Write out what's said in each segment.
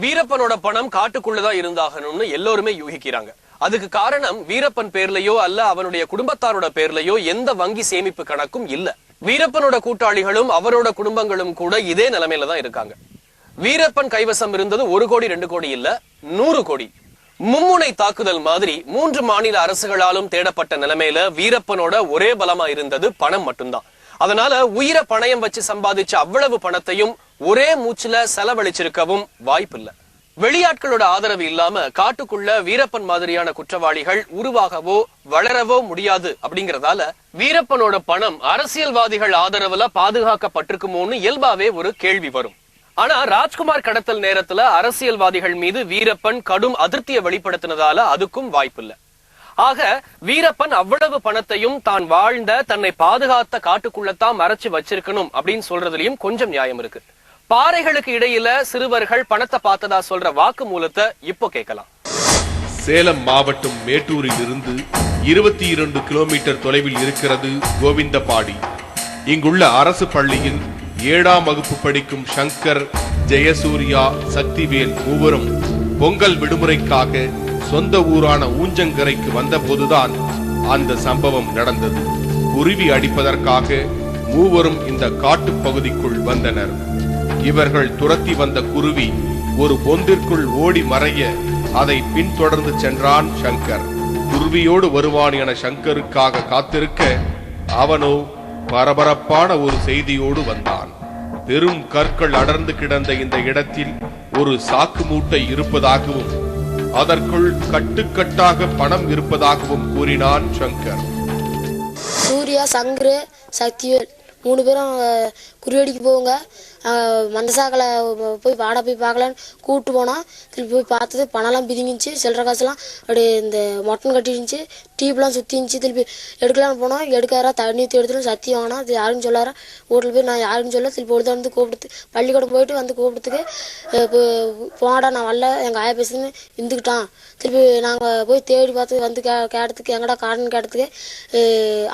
வீரப்பனோட பணம் காட்டுக்குள்ளதான் இருந்தாகணும்னு எல்லோருமே யூகிக்கிறாங்க. அதுக்கு காரணம் வீரப்பன் பேர்லயோ அல்ல அவனுடைய குடும்பத்தாரோட பேர்லயோ எந்த வங்கி சேமிப்பு கணக்கும் இல்ல. வீரப்பனோட கூட்டாளிகளும் அவரோட குடும்பங்களும் கூட இதே நிலைமையில தான் இருக்காங்க. வீரப்பன் கைவசம் இருந்தது 1 கோடி 2 கோடி இல்ல 100 கோடி. மும்முனை தாக்குதல் மாதிரி 3 மாநில அரசுகளாலும் தேடப்பட்ட நிலைமையில வீரப்பனோட ஒரே பலமா இருந்தது பணம் மட்டும்தான். அதனால உயிரை பணயம் வச்சு சம்பாதிச்ச அவ்வளவு பணத்தையும் ஒரே மூச்சுல செலவழிச்சிருக்கவும் வாய்ப்பில்ல. வெளியாட்களோட ஆதரவு இல்லாம காட்டுக்குள்ள வீரப்பன் மாதிரியான குற்றவாளிகள் உருவாகவோ வளரவோ முடியாது அப்படிங்கறதால வீரப்பனோட பணம் அரசியல்வாதிகள் ஆதரவுல பாதுகாக்கப்பட்டிருக்குமோன்னு இயல்பாவே ஒரு கேள்வி வரும். ஆனா ராஜ்குமார் கடத்தல் நேரத்துல அரசியல்வாதிகள் மீது வீரப்பன் கடும் அதிருப்தியை வெளிப்படுத்தினதால அதுக்கும் வாய்ப்பில்லை. ஆக வீரப்பன் அவ்வளவு பணத்தையும் தான் வாழ்ந்த தன்னை பாதுகாத்த காட்டுக்குள்ளத்தான் மறைச்சு வச்சிருக்கணும் அப்படின்னு சொல்றதுலயும் கொஞ்சம் நியாயம் இருக்கு. பாறைகளுக்கு இடையில சிறுவர்கள் பணத்தை பார்த்ததா சொல்ற வாக்கு மூலத்தை இப்போ கேட்கலாம். சேலம் மாவட்டம் மேட்டூரில் இருந்து 22 கிலோமீட்டர் தொலைவில் இருக்கிறது கோவிந்தபாடி. இங்குள்ள அரசு பள்ளியில் 7ஆம் வகுப்பு படிக்கும் சங்கர், ஜெயசூர்யா, சக்திவேல் மூவரும் பொங்கல் விடுமுறைக்காக சொந்த ஊரான ஊஞ்சங்கரைக்கு வந்த போதுதான் அந்த சம்பவம் நடந்தது. குருவி அடிப்பதற்காக மூவரும் இந்த காட்டு பகுதிக்குள் வந்தனர். இவர்கள் துரத்தி வந்த குருவி ஒரு பொந்திற்குள் ஓடி மறைய அதை பின்தொடர்ந்து சென்றான் சங்கர். குருவியோடு வருவான் என சங்கருக்காக காத்திருக்க அவனோ பரபரப்பான ஒரு செய்தியோடு வந்தான். பெரும் கற்கள் அடர்ந்து கிடந்த இந்த இடத்தில் ஒரு சாக்கு மூட்டை இருப்பதாகவும் அதற்குள் கட்டுக்கட்டாக பணம் இருப்பதாகவும் கூறினான் சங்கர். சூர்யா, சங்கர், சக்திவேல் 3 பேரும் குருவடிக்கு போங்க, மந்தசாக்கலை போய் வாடகை போய் பார்க்கலான்னு கூப்பிட்டு போனோம். திருப்பி போய் பார்த்தது பணம்லாம் பிதிங்கிச்சு, சில்லற காசுலாம் அப்படியே இந்த மொட்டன் கட்டிருந்துச்சு, டீப்லாம் சுற்றி இருந்துச்சு. திருப்பி எடுக்கலான்னு போனோம், எடுக்காரா தண்ணி ஊற்றி எடுத்துட்டு சத்தி வாங்கினா அது யாருன்னு சொல்லாரா. வீட்டில் போய் நான் யாருன்னு சொல்ல திருப்பி ஒருத்தர் வந்து கூப்பிடுத்து பள்ளிக்கூடம் போயிட்டு வந்து கூப்பிடுறதுக்கு போடா நான் வரல எங்கள் ஆய பேசுன்னு இருந்துக்கிட்டான். திருப்பி நாங்கள் போய் தேடி பார்த்து வந்து கேட்டதுக்கு எங்கடா காரணம் கேட்டதுக்கு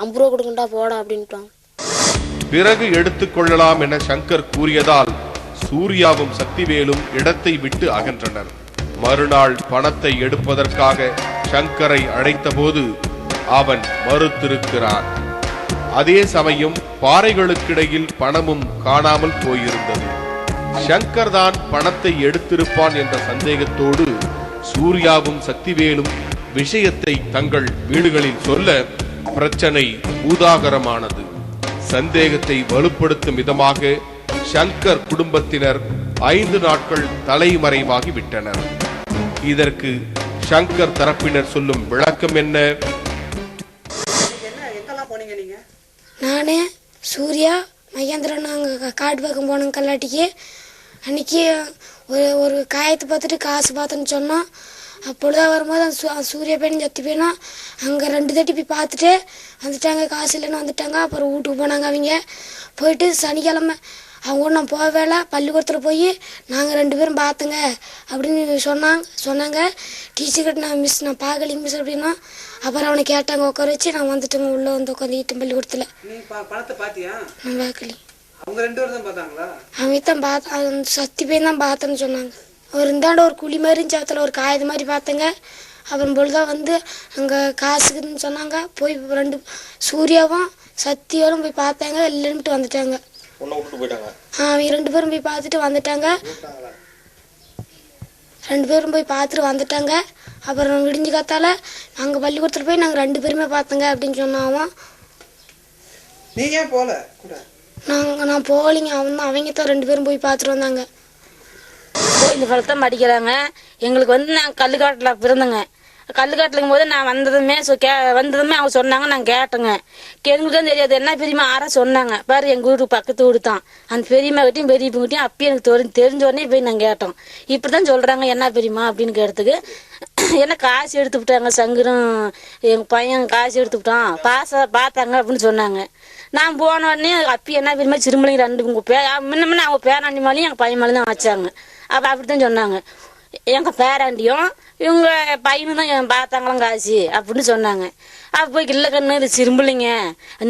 50 ரூபா கொடுக்கண்டா போடா அப்படின்ட்டாங்க. பிறகு எடுத்துக்கொள்ளலாம் என சங்கர் கூறியதால் சூர்யாவும் சக்திவேலும் இடத்தை விட்டு அகன்றனர். மறுநாள் பணத்தை எடுப்பதற்காக சங்கரை அழைத்த போது அவன் மறுத்திருக்கிறான். அதே சமயம் பாறைகளுக்கிடையில் பணமும் காணாமல் போயிருந்தது. சங்கர் தான் பணத்தை எடுத்திருப்பான் என்ற சந்தேகத்தோடு சூர்யாவும் சக்திவேலும் விஷயத்தை தங்கள் வீடுகளில் சொல்ல பிரச்சனை பூதாகரமானது. சந்தேகத்தை வலுப்படுத்தும் விதமாக சங்கர் குடும்பத்தினர் 5 நாட்கள் தலைமறைவாகி விட்டனர். இதற்கு சங்கர் தரப்பினர் சொல்லும் விளக்கம் என்ன? நானே சூர்யா மகேந்திரன் நாங்கள் காட்டு பக்கம் போனோம் கல்லாட்டிக்கு. அன்னைக்கு ஒரு காயத்தை பார்த்துட்டு காசு பார்த்தேன்னு சொன்னோம். அப்பொழுதான் வரும்போது அந்த சூர்யா பையனும் சத்தி பையனும் அங்கே 2 தட்டி போய் பார்த்துட்டு வந்துட்டாங்க. காசு இல்லைன்னு வந்துட்டாங்க. அப்புறம் வீட்டுக்கு போனாங்க. அவங்க போயிட்டு சனிக்கிழமை அவங்க கூட நான் போவேல பள்ளிக்கூடத்தில் போய் நாங்கள் 2 பேரும் பார்த்துங்க அப்படின்னு சொன்னாங்க. டீச்சர்கிட்ட நான் பார்க்கலிங்க மிஸ் அப்படின்னா. அப்புறம் அவனை கேட்டாங்க, உட்கார வச்சு நான் வந்துட்டேங்க. உள்ளே வந்து உட்காந்துக்கிட்டேன் பள்ளிக்கூடத்தில். நான் பார்க்கலி. அவங்க தான் பார்த்தேன், சத்தி பையன் தான் பார்த்தேன்னு சொன்னாங்க. அவர் இந்தாண்ட ஒரு குழி மாதிரி இருந்துச்சு, ஒரு காயது மாதிரி பார்த்தேங்க. அப்புறம் பொழுதான் வந்து அங்கே காசுக்குன்னு சொன்னாங்க. போய் 2 சூர்யாவும் சத்தியாலும் போய் பார்த்தாங்க. இல்லைன்ட்டு வந்துட்டாங்க. அவங்க 2 பேரும் போய் பார்த்துட்டு வந்துட்டாங்க. 2 பேரும் போய் பார்த்துட்டு வந்துட்டாங்க. அப்புறம் விடிஞ்சு காத்தால அங்கே பள்ளிக்கூடத்தில் போய் நாங்கள் 2 பேருமே பார்த்தோங்க அப்படின்னு சொன்னாவும். நான் போகலிங்க. அவங்க தான் 2 பேரும் போய் பார்த்துட்டு வந்தாங்க. இந்த பழத்தான் படிக்கிறாங்க. எங்களுக்கு வந்து நாங்கள் கல்லுக்காட்டில் பிறந்தங்க. கல்லுக்காட்டிலும் போது நான் வந்ததுமே அவங்க சொன்னாங்க. நாங்கள் கேட்டோங்க. எங்களுக்கு தான் தெரியாது என்ன பெரியம்மா ஆறா சொன்னாங்க. பாரு எங்கள் வீட்டுக்கு பக்கத்து வீடு தான். அந்த பெரியம்மா கிட்டையும் பெரியப்பங்கிட்டையும் அப்பயே எனக்கு தெரிஞ்ச உடனே போய் நாங்கள் கேட்டோம். இப்படி தான் சொல்கிறாங்க என்ன பெரியம்மா அப்படின்னு கேட்டதுக்கு என்ன காசு எடுத்து விட்டாங்க, சங்கரும் எங்கள் பையன் காசு எடுத்து விட்டான் பார்த்தாங்க அப்படின்னு சொன்னாங்க. நான் போன உடனே அப்பயே என்ன பெரியம்மா சிறுமலைங்க 2 முன்ன அவங்க பேராண்டி மேலேயும் எங்கள் பையன் மேலே தான் வச்சாங்க. அப்போ அப்படித்தான் சொன்னாங்க. எங்கள் பேராண்டியும் இவங்க பையனும் தான் பார்த்தாங்களாம் காசு அப்படின்னு சொன்னாங்க. அப்போ இல்லை கண்ணு இது சிறும்பிள்ளைங்க,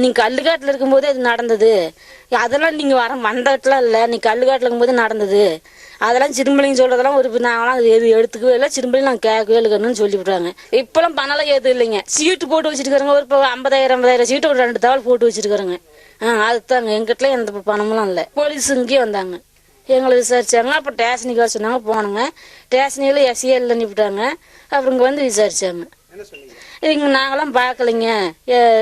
நீங்கள் கல்லுக்காட்டில் இருக்கும்போதே இது நடந்தது, அதெல்லாம் நீங்கள் வந்தவட்டெலாம் இல்லை, நீ கல்லுக்காட்டில் இருக்கும்போது நடந்தது அதெல்லாம் சிறும்பளைங்க சொல்றதெல்லாம் ஒரு நாங்களாம் எது எடுத்துக்கவே இல்லை, சிறும்பளையும் நாங்கள் கேட்கவே இல்லைன்னு சொல்லிவிட்டாங்க. இப்பெல்லாம் பணம்லாம் எதுவும் இல்லைங்க, சீட்டு போட்டு வச்சிருக்காங்க. ஒரு 50,000 சீட்டு ஒரு 2 தவள் போட்டு வச்சிருக்காங்க. அதுதாங்க எங்கிட்ட எந்த பணமெல்லாம் இல்லை. போலீஸ் இங்கேயே வந்தாங்க, எங்களை விசாரிச்சாங்க. அப்புறம் ஸ்டேஷனுக்கு வர சொன்னாங்க, போனோங்க. ஸ்டேஷனில் எஸ்ஏல அனுப்பிவிட்டாங்க. அப்புறம் இங்கே வந்து விசாரிச்சாங்க. இங்கே நாங்களாம் பார்க்கலைங்க,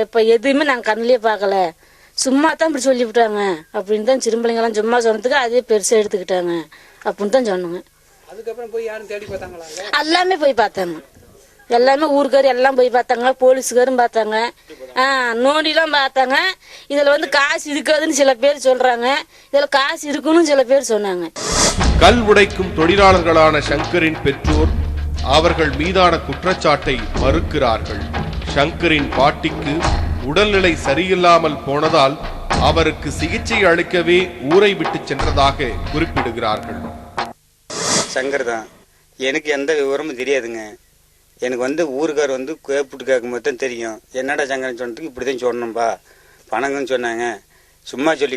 இப்போ எதுவுமே நாங்கள் கண்ணிலே பார்க்கல, சும்மா தான் இப்படி சொல்லிவிட்டாங்க அப்படின்னு தான் சிறும்பிள்ளைங்கெல்லாம் சும்மா சொன்னதுக்கு அதே பெருசாக எடுத்துக்கிட்டாங்க அப்படின்னு தான் சொன்னோங்க. அதுக்கப்புறம் போய் யாரும் தேடி பார்த்தாங்களா? எல்லாமே போய் பார்த்தாங்க, எல்லாமே ஊருக்கார் எல்லாம் போய் பார்த்தாங்க, போலீஸுக்காரும் பார்த்தாங்க, நோண்டிலாம் பார்த்தாங்க. இதுல வந்து காசு இருக்காதுன்னு சில பேர் சொல்றாங்க, இதுல காசு இருக்குன்னு சில பேர் சொன்னாங்க. கல் உடைக்கும் தொழிலாளர்களான சங்கரின் பெற்றோர் அவர்கள் மீதான குற்றச்சாட்டை மறுக்கிறார்கள். சங்கரின் பாட்டிக்கு உடல்நிலை சரியில்லாமல் போனதால் அவருக்கு சிகிச்சை அளிக்கவே ஊரை விட்டு சென்றதாக குறிப்பிடுகிறார்கள். சங்கர் தான், எனக்கு எந்த விவரமும் தெரியாதுங்க. எனக்கு வந்து ஊருக்கார் வந்து கேப்பிட்டு கேட்கும்போது தான் தெரியும். என்னடா சங்கரன் சொன்னதுக்கு இப்படிதான் சொன்னோம்பா, பணங்கன்னு சொன்னாங்க, சும்மா சொல்லிக்கிட்டு